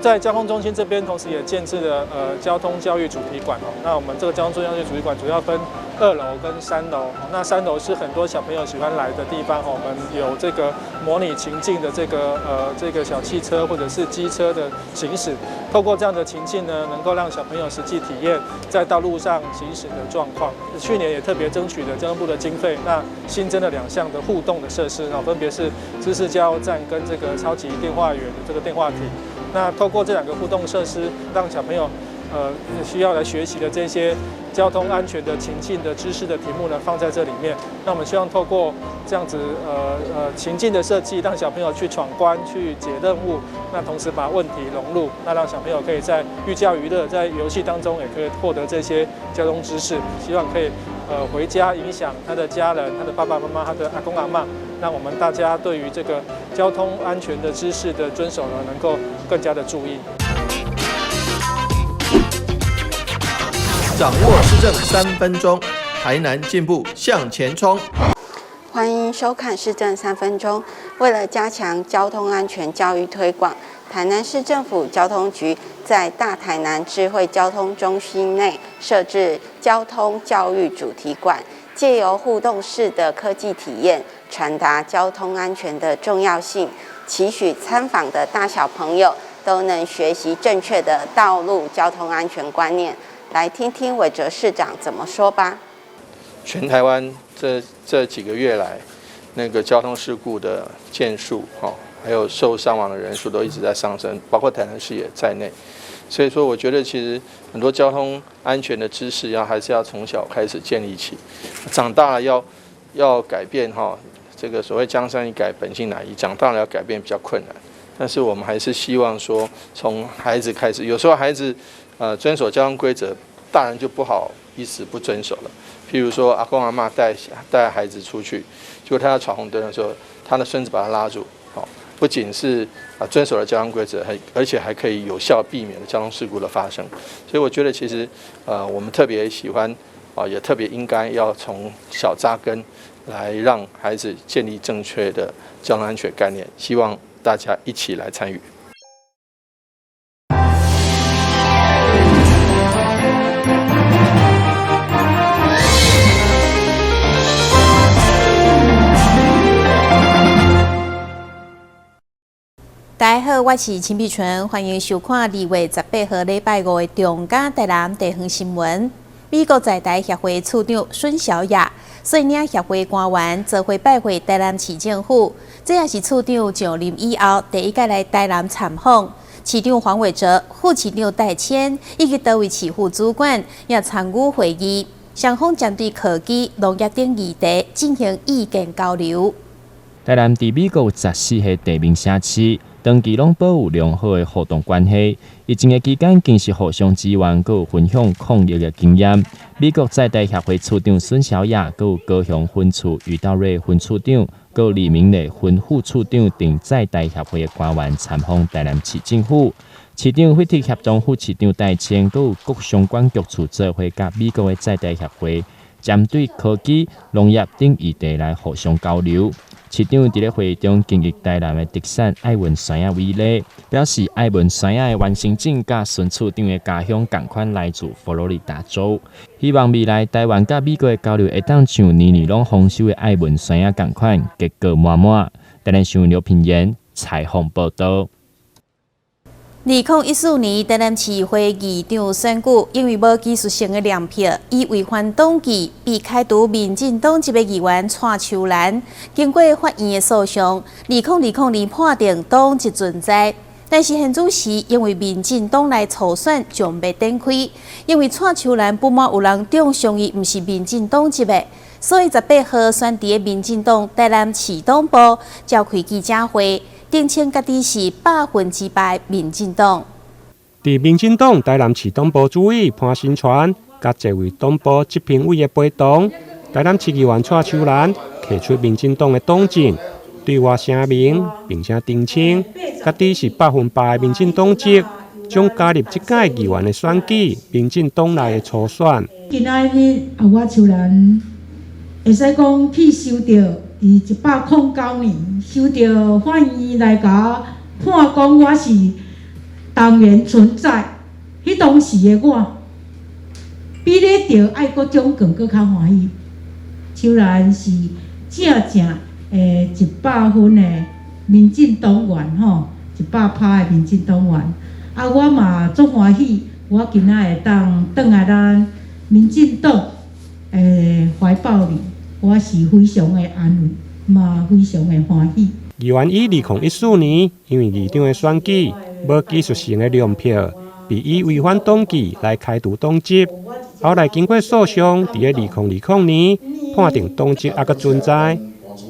在交通中心这边，同时也建置了交通教育主题馆哦。那我们这个交通教育主题馆主要分2楼跟3楼。那3楼是很多小朋友喜欢来的地方哦。我们有这个模拟情境的这个小汽车或者是机车的行驶，透过这样的情境呢，能够让小朋友实际体验在道路上行驶的状况。去年也特别争取了交通部的经费，那新增了2项的互动的设施哦，分别是知识加油站跟这个超级电话员的这个电话亭。那透过这2个互动设施，让小朋友需要来学习的这些交通安全的情境的知识的题目呢，放在这里面。那我们希望透过这样子情境的设计，让小朋友去闯关、去解任务，那同时把问题融入，那让小朋友可以在寓教于乐，在游戏当中也可以获得这些交通知识。希望可以回家影响他的家人、他的爸爸妈妈、他的阿公阿嬷，让我们大家对于这个交通安全的知识的遵守呢，能够更加的注意。掌握施政3分钟，台南进步向前冲。欢迎收看市政3分钟。为了加强交通安全教育推广，台南市政府交通局在大台南智慧交通中心内设置交通教育主题馆，借由互动式的科技体验，传达交通安全的重要性，期许参访的大小朋友都能学习正确的道路交通安全观念。来听听韦哲市长怎么说吧。全台湾这几个月来，那个交通事故的件数，还有受伤亡的人数都一直在上升，包括台南市也在内。所以说，我觉得其实很多交通安全的知识还是要从小开始建立起，长大了要改变这个所谓江山易改，本性难移，长大了要改变比较困难。但是我们还是希望说，从孩子开始，有时候孩子遵守交通规则，大人就不好意思不遵守了。譬如说，阿公阿嬷带孩子出去，结果他要闯红灯的时候，他的孙子把他拉住，不仅是遵守了交通规则，而且还可以有效避免了交通事故的发生。所以我觉得其实我们特别喜欢也特别应该要从小扎根，来让孩子建立正确的交通安全概念。希望大家一起来参与。大家好，我是陈碧纯，欢迎收看2月18号礼拜5的中嘉台南地方新闻。美国在台协会处长孙小雅率领协会官员做伙拜会台南市政府，这也是处长上任以后第一届来台南参访。市长黄伟哲、副市长戴谦以及多位市府主管也参与会议，双方针对科技、农业等议题进行意见交流。台南伫美国14个地名城市，长期拢保有良好的互动关系。疫情的期间，更是互相支援，佮有分享抗疫的经验。美国在台协会处长孙小雅，佮有高雄分处余道瑞分处长，佮有李明磊分副处长等在台协会的官员参访台南市政府。市长会特协同副市长戴谦，佮有各相关局处做伙，甲美国的在台协会，针对科技、农业等议题来互相交流。市长伫咧会议中敬意台南的特产爱文山仔为例，表示爱文山仔的完成证甲孙处长的家乡同款来自佛罗里达州，希望未来台湾甲美国的交流会当像年年拢丰收的爱文山仔同款，结果满满。台南新闻刘品言采访报道。2014年，台南市议会议长选举因为无技术性的亮票，以违反党纪，被开除民进党籍的议员蔡秋兰。经过法院的诉讼，2020年判定党籍存在。但是现主时因为民进党来初选将被展开，因为蔡秋兰不满有人中伤伊毋是民进党籍的，所以18号选伫民进党台南市党部召开记者会。定称家己是100%民进党。伫民进党台南市党部主委潘新传，甲这位党部执评委的陪同，台南市议员蔡秋兰摕出民进党的党证，对外声明，并且澄清，家己是100%的民进党籍，将加入这届议员的选举，民进党内的初选。今仔日我秋兰会使讲去收到。伊109年收到法院来甲判讲我是当然存在。迄当时的我，比咧着爱搁种更搁较欢喜。秋兰是正100分的民进党员吼，100%的民进党员。啊，我嘛足欢喜，我今仔会当转来咱民进党怀抱里，我是非常的安慰，嘛非常的欢喜。议员以2014年因为议长的选举无技术性的量票，被以违反党纪来开除党籍。后来经过诉讼，伫个2020年判定党籍还阁存在。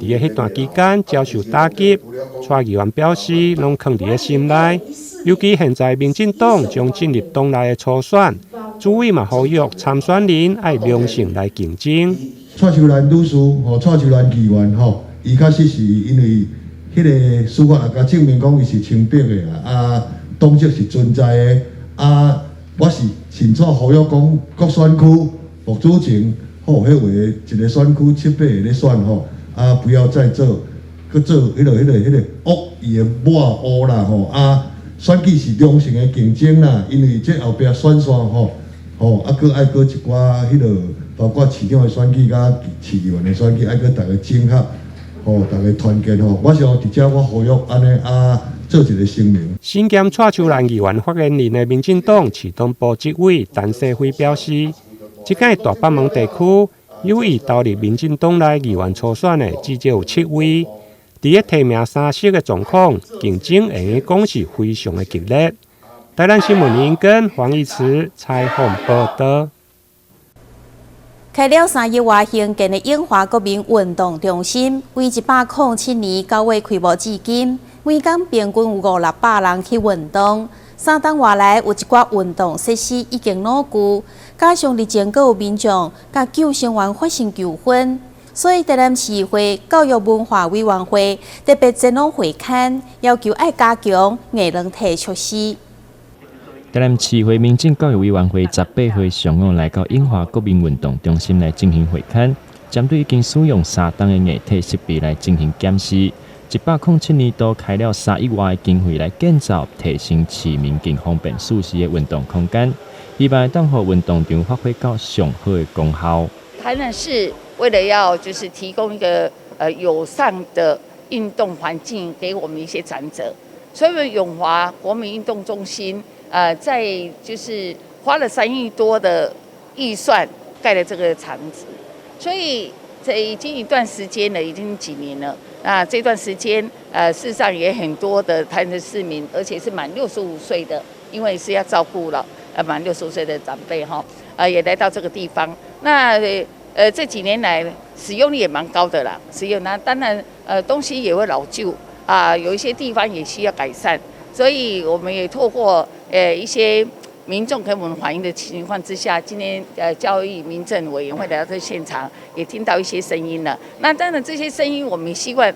伫个迄段期间遭受打击，蔡议员表示拢藏伫个心内。尤其现在民进党将进入党内的初选，主委嘛呼吁参选人爱良性来竞争。蔡秋兰律师蔡秋兰议员伊确实是因为迄个司法也甲证明讲伊是清白的啊，党籍是存在的啊。我是甚至呼吁讲各选区副主席迄话一个选区7、8个咧选啊，不要再做迄个恶意的抹黑啦啊。选举是良性的竞争啦，因为这后壁选线啊，搁爱搁一寡迄个，包括市长的选举甲市议员的选举，爱搁大家整合，大家团结我想伫遮我呼吁安尼啊，做一个声明。身兼蔡秋兰议员发言人的民进党市党部执委陈世辉表示，即届大北门地区有意投入民进党内议员初选的至少有7位。伫个提名3色的状况，竞争会讲是非常的激烈。台南新闻员跟黄义慈采访报道。开了3亿外兴建的永华国民运动中心，为107年9月开幕至今，每天平均有500-600人去运动。3档外来有一寡运动设施已经老旧，加上日前有民众甲救生员发生纠纷。所以，台南市议会教育文化委员会特别展览会刊，要求爱加强艺能体措施。台南市议会民政教育委员会18岁上午来到永华国民运动中心来进行会刊，针对已经使用3档的艺体设备来进行检视。107年度开了3亿外的经费来建造，提升市民更方便舒适的运动空间，希望当予运动场发挥到上好的功效。台南市为了要就是提供一个友善的运动环境给我们一些长者，所以我们永华国民运动中心在就是花了3亿多的预算盖了这个场子，所以这已经一段时间了，已经几年了。那这段时间事实上也很多的台南市民，而且是满65岁的，因为是要照顾了满65岁的长辈也来到这个地方。那这几年来使用率也蛮高的啦，那当然东西也会老旧有一些地方也需要改善，所以我们也透过一些民众跟我们反映的情况之下，今天教育民政委员会来到这现场，也听到一些声音了。那当然这些声音，我们希望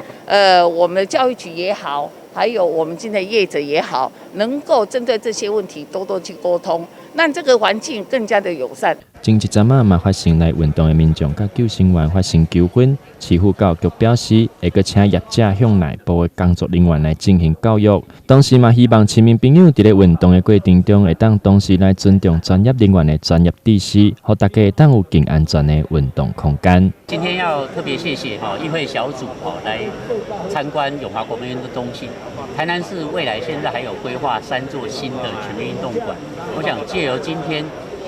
我们的教育局也好，还有我们今天的业者也好，能够针对这些问题多多去沟通，让这个环境更加的友善。前一阵嘛发生来运动的民众甲救生员发生纠纷，市府教育局表示会阁请业者向内部的工作人员来进行教育，同时嘛希望市民朋友伫咧运动的过程中会当同时来尊重专业人员的专业知识，互大家会当有更安全的运动空间。今天要特别谢谢议会小组来参观永华国民运动中心。台南市未来现在还有规划3座新的全民运动馆，我想借由今天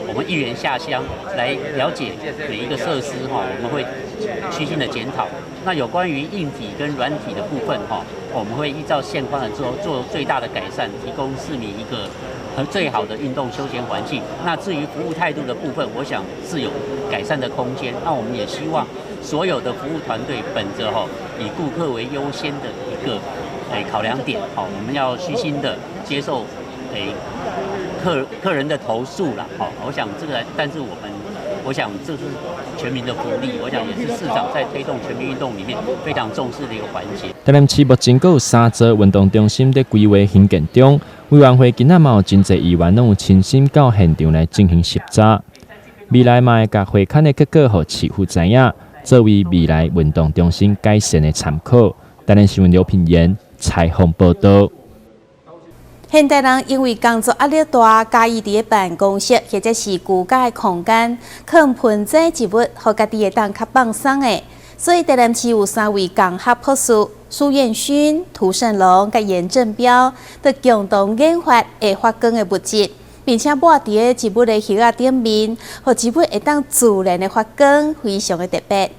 我们议员下乡来了解每一个设施我们会虚心的检讨。那有关于硬体跟软体的部分我们会依照现况的做最大的改善，提供市民一个最好的运动休闲环境。那至于服务态度的部分，我想是有改善的空间。那我们也希望所有的服务团队本着以顾客为优先的一个考量点我们要虚心的接受客人的投诉啦我想这个，但是我想这是全民的福利，我想也是市长在推动全民运动里面非常重视的一个环节。台南市目前有3座运动中心在规划兴建中，委员会今仔嘛有真侪议员拢有亲身到现场来进行实查，未来嘛会甲会刊的结果互市府知影，作为未来运动中心改善的参考。台南新闻刘品言采访报道。现代人因为工作压力大，介意伫办公室或者是居家的空间，放盆栽植物，互家己会当较放松的。所以台南市有3位工学博士苏彦勋、涂胜龙甲严正标，都共同研发会发光的物质，并且抹伫植物的叶仔顶面，互植物会当自然的发光，非常的特别。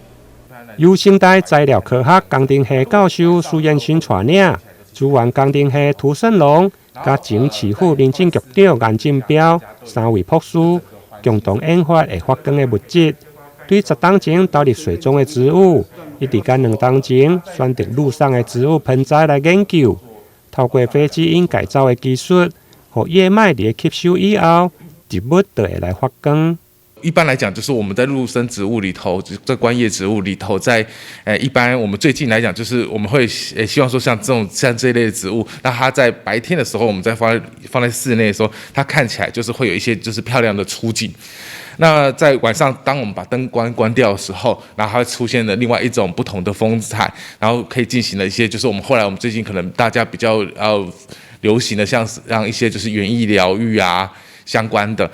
由清代材料科学工程系教授苏彦勋带领，资源工程系涂胜龙。甲前市府民政局长颜正标3位博士共同研发会发光的物质，对10当前倒入水中的植物，一直到2当前选择路上的植物盆栽来研究，透过非基因改造的技术，互叶脉伫吸收以后，植物就会来发光。一般来讲，就是我们在陆生植物里头，在观叶植物里头，在一般我们最近来讲，就是我们会希望说像这一类的植物，那它在白天的时候，我们再放在室内的时候，它看起来就是会有一些就是漂亮的出景。那在晚上，当我们把灯关掉的时候，然后它会出现了另外一种不同的风采，然后可以进行了一些就是我们最近可能大家比较流行的，像让一些就是园艺疗愈啊。相关的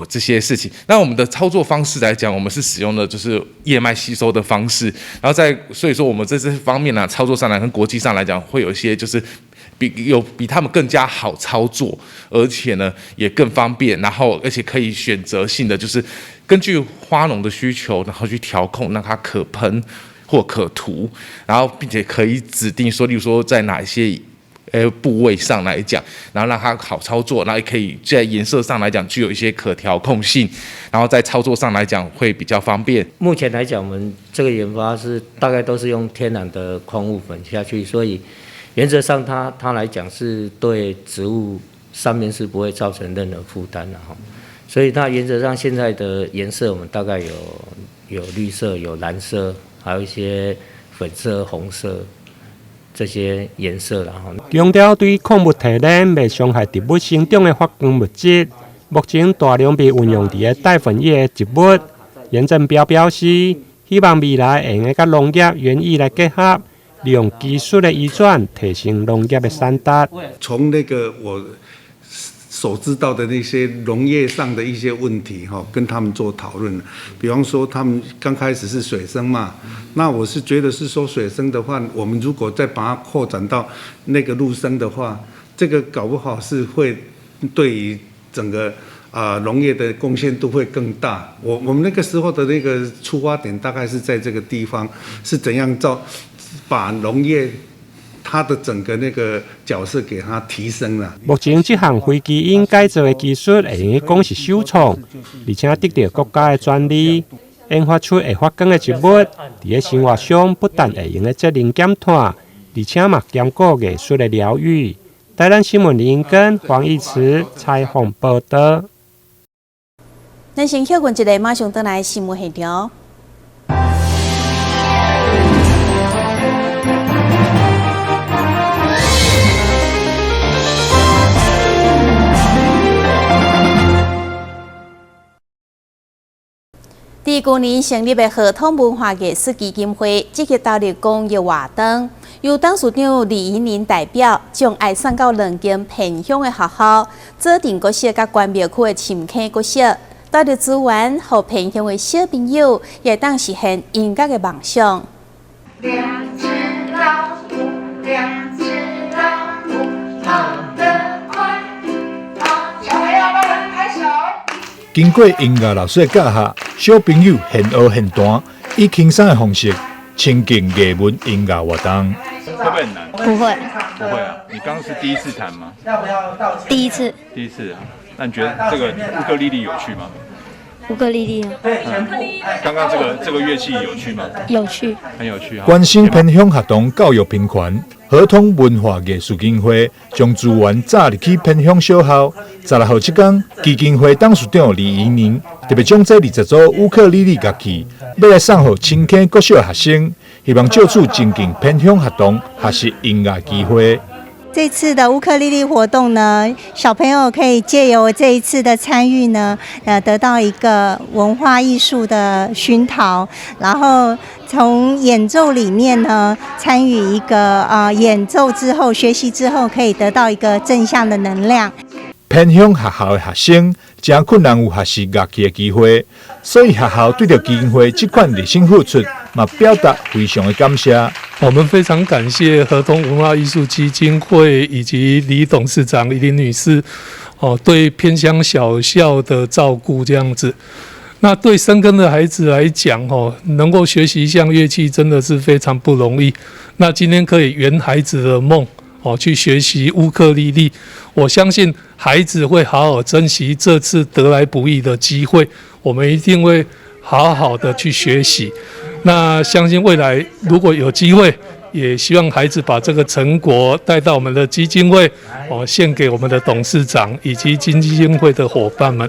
这些事情，那我们的操作方式来讲，我们是使用的就是叶脉吸收的方式，然后所以说我们在这方面呢，操作上来跟国际上来讲，会有一些就是比他们更加好操作，而且呢也更方便，然后而且可以选择性的就是根据花农的需求，然后去调控，让它可喷或可涂，然后并且可以指定说，例如说在哪一些部位上来讲，然后让它好操作，然后也可以在颜色上来讲具有一些可调控性，然后在操作上来讲会比较方便。目前来讲，我们这个研发是大概都是用天然的矿物粉下去，所以原则上它来讲是对植物上面是不会造成任何负担的哈。所以它原则上现在的颜色，我们大概有绿色、有蓝色，还有一些粉色、红色。这些颜色啦，强调对矿物提炼未伤害植物生长的发光物质，目前大量被运用伫带粉叶的植物。严正标表示，希望未来会用甲农业园艺来结合，利用技术的移转，提升农业的产值。从那个我所知道的那些农业上的一些问题跟他们做讨论。比方说他们刚开始是水生嘛，那我是觉得是说水生的话，我们如果再把它扩展到那个陆生的话，这个搞不好是会对于整个农业的贡献度会更大。我们那个时候的那个出发点大概是在这个地方，是怎样把农业它的整个那个角色给它提升了。目前这项非基因改造的技术会用讲是首创，而且得到国家的专利，研发出会发光的植物，伫生活上不但会用的责任减碳，而且嘛兼顾艺术的疗愈。台南新闻林英根、黄义慈采访报道。咱先休困一下，马上回来新闻现场。伫去年成立的合同文化艺术基金会，积极投入公益活动，由董事长李怡宁代表，将爱送到2间偏乡的学校，指定国小甲关庙区的深坑国小，投入资源，互偏乡的小朋友也当实现音乐的梦想。2只老虎，2只老虎，跑得快，小朋友帮人拍手。经过音乐老师的教学，小朋友现学现弹，以轻松的方式亲近艺文音乐活动。会不会很难？不会。不会啊！你刚刚是第一次弹吗？第一次。第一次啊？那你觉得这个乌克丽丽有趣吗？乌克丽丽。刚刚这个乐器有趣吗？有趣。很有趣。关心偏乡学童教育平权，合同文化艺术基金会将资源扎入去偏乡小校。16号这天，基金会董事长李怡宁特别将这20组乌克丽丽乐器，要来送予深坑国小学生，希望借此增进偏乡学童学习音乐机会。这这次的乌克丽丽活动呢，小朋友可以借由这一次的参与呢，得到一个文化艺术的熏陶，然后从演奏里面呢，参与一个演奏之后、学习之后，可以得到一个正向的能量。偏乡学校的学生真困难有学习乐器的机会，所以学校对着基金会这款热心付出，嘛表达非常的感谢。我们非常感谢合同文化艺术基金会以及李董事长林女士，对偏乡小校的照顾这样子。那对深耕的孩子来讲，能够学习一项乐器真的是非常不容易。那今天可以圆孩子的梦，去学习乌克丽丽，我相信孩子会好好珍惜这次得来不易的机会，我们一定会好好的去学习。那相信未来如果有机会，也希望孩子把这个成果带到我们的基金会，献给我们的董事长以及基金会的伙伴们。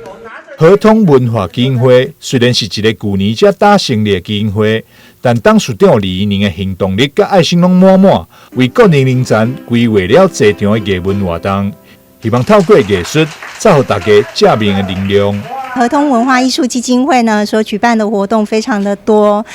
合同文化基金会虽然是一个去年才打成立的基金会，但董事长李怡宁的行动力甲爱心拢满满，为各年龄层规划了多场的艺文活动，希望透过艺术，造予大家正面的能量。合同文化艺术基金会呢所举办的活动非常的多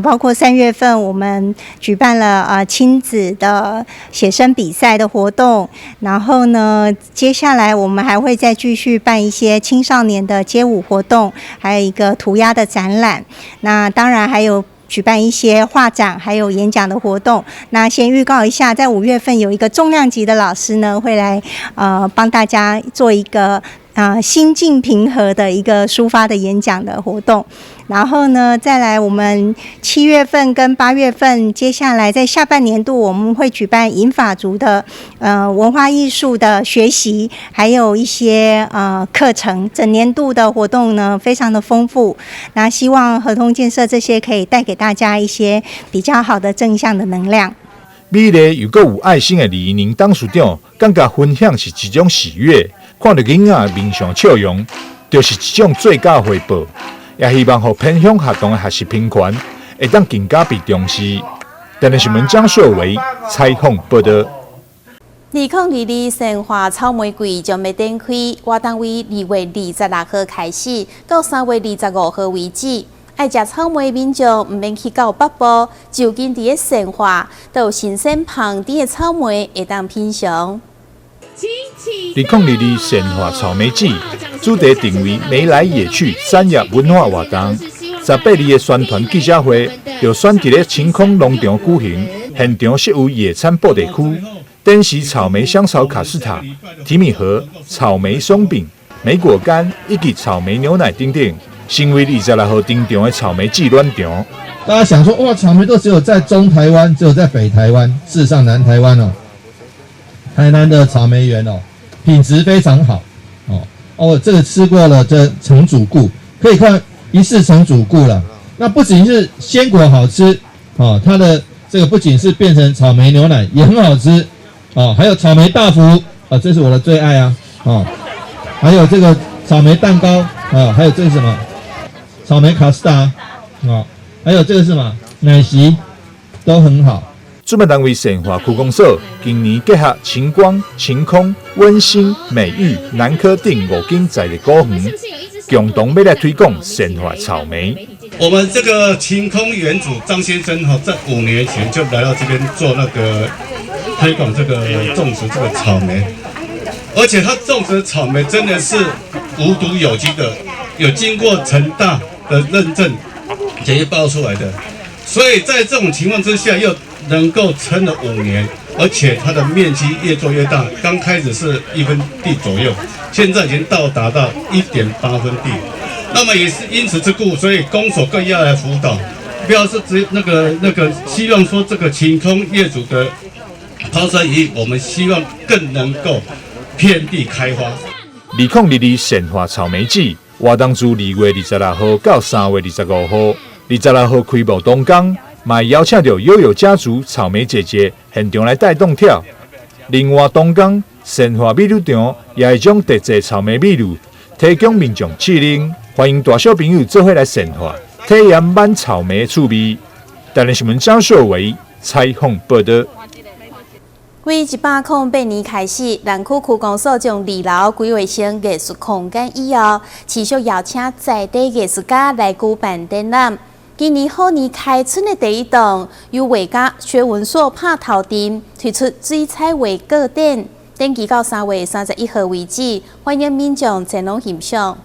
包括3月份我们举办了亲子的写生比赛的活动，然后呢接下来我们还会再继续办一些青少年的街舞活动，还有一个涂鸦的展览，那当然还有举办一些画展还有演讲的活动。那先预告一下，在5月份有一个重量级的老师呢会来帮大家做一个心境平和的一个抒发的演讲的活动。然后呢再来我们7月份跟8月份，接下来在下半年度我们会举办银发族的文化艺术的学习，还有一些课程，整年度的活动呢非常的丰富。那希望合同建设这些可以带给大家一些比较好的正向的能量。美丽又有爱心的李怡宁董事长感觉分享是一种喜悦，看到囡仔面上笑容，就是一种最佳回报。也希望和偏乡学童的学习平权会当更加被重视。台南新闻张硕维采访报道。2022鲜花草玫瑰将要展开，活动为2月26号开始，到3月25号为止。爱食草莓民众唔免去到北部，就近伫个鲜花，都有新鲜胖甜的草莓会当品尝。2022鲜花草莓季主题定为“没来也去”产业文化活动。18日的宣传记者会就选伫咧晴空农场举行，现场设有野餐布地区，展示草莓香草卡士塔、提米盒、草莓松饼、莓果干以及草莓牛奶等等。成为26号登场的草莓季暖场。大家想说，哇，草莓都只有在中台湾，只有在北台湾，事实上南台湾台南的草莓园品质非常好这个吃过了，这成主顾可以看一试成主顾了。那不仅是鲜果好吃它的这个不仅是变成草莓牛奶也很好吃还有草莓大福这是我的最爱还有这个草莓蛋糕还有这是什么？草莓卡士达还有这个是什么？奶昔都很好。主办单位鲜花区公所今年结合晴光、晴空、温馨、美育、南科等5间在地果园，共同要来推广鲜花草莓。我们这个晴空园主张先生在5年前就来到这边做那个推广这个种植这个草莓，而且他种植的草莓真的是无毒有机的，有经过成大的认证检验报出来的，所以在这种情况之下又能够撑了5年，而且它的面积越做越大，刚开始是1分地左右，现在已经到达到1.8分地。那么也是因此之故，所以公所更要来辅导，不要是那个，希望说这个晴空业主的抛砖引玉，我们希望更能够遍地开花。2022鲜花草莓季活动自2月26号到3月25号，26号开幕当天，嘛邀请到悠悠家族草莓姐姐现场来带动跳。另外当天鲜花美女场也会将特制草莓美女提供民众试饮，欢迎大小朋友做伙来鲜花，体验满草莓的趣味。台南新闻张秀维采访报道。为108年开始，南区区公所将2楼规划成艺术空间以后，持续邀请在地艺术家来举办展览。今年虎年开春的第一档，由画家薛文硕拍头阵推出水彩画个展，展期到3月31号为止，欢迎民众前往欣赏。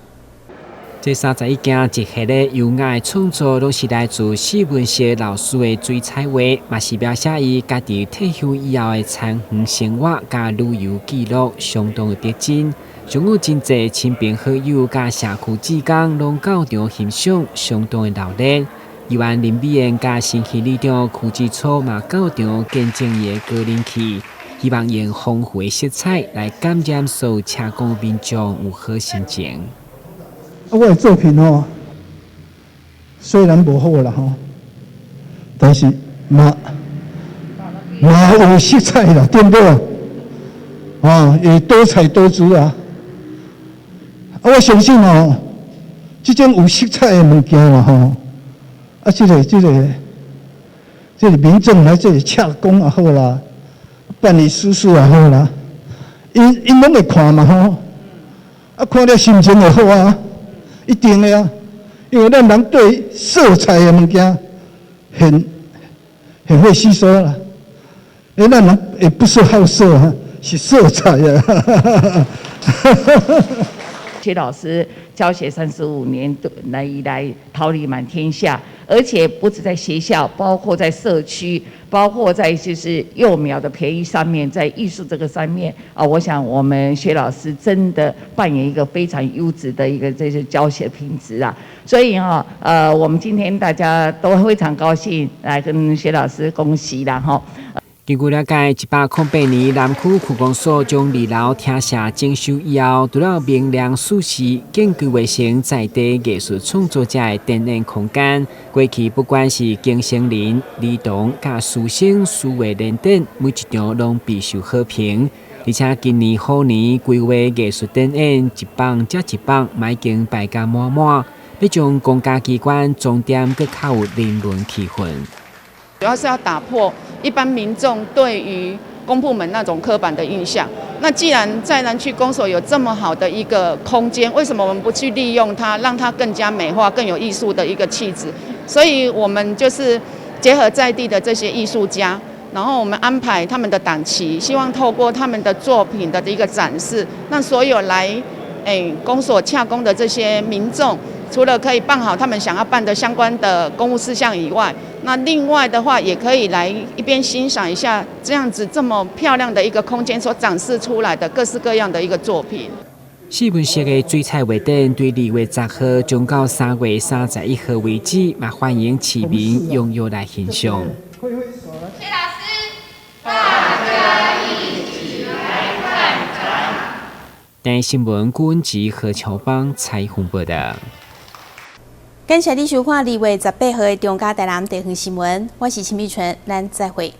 这31件一系列优雅的创作，拢是来自史文社老师的水彩画，嘛是描写伊家己退休以后的田园生活甲旅游记录，相当的得真。将有真侪亲朋好友甲社区志工拢到场欣赏，相当的热闹。议员林美燕甲新溪里长区志初嘛到场见证伊的个人气，希望用丰富的色彩来感染所有车公民众有好心情。我的作品虽然无好啦但是嘛有色彩啦，对不对？也多彩多姿啊！我相信这种有色彩的物件啦这个民众来这里洽公也好啦，办理私事也好啦，因拢会看嘛看了心情会好啊。一定的啊，因为咱人对色彩的物件很会吸收啦。咱人也不是好色是色彩啊。薛老师教学35年以来桃李满天下，而且不止在学校，包括在社区，包括在就是幼苗的培育上面，在艺术这个上面我想我们薛老师真的扮演一个非常优质的一个这些教学品质啊，所以我们今天大家都非常高兴来跟薛老师恭喜啦根据了解，108年南区区公所将2楼厅舍整修以后，除了明亮舒适，更规划成在地艺术创作者的展览空间。过去不管是金星林、李董、甲苏生、苏画等等，每一场拢备受好评。而且今年虎年规划艺术展演一棒接一棒，已经摆甲满满，要将公家机关重点更较有人伦气氛。主要是要打破一般民众对于公部门那种刻板的印象。那既然在南区公所有这么好的一个空间，为什么我们不去利用它，让它更加美化、更有艺术的一个气质？所以我们就是结合在地的这些艺术家，然后我们安排他们的档期，希望透过他们的作品的一个展示，让所有来公所洽公的这些民众，除了可以办好他们想要办的相关的公务事项以外，那另外的话也可以来一边欣赏一下这样子这么漂亮的一个空间所展示出来的各式各样的一个作品。史文社的水彩画展对2月10号将到3月31号为止，嘛欢迎市民踊跃来欣赏。薛老师，大家一起来看展。台新闻顾文吉何乔邦采访报道。感谢你收看2月18号的中嘉台南地方新闻，我是陈美纯，咱再会。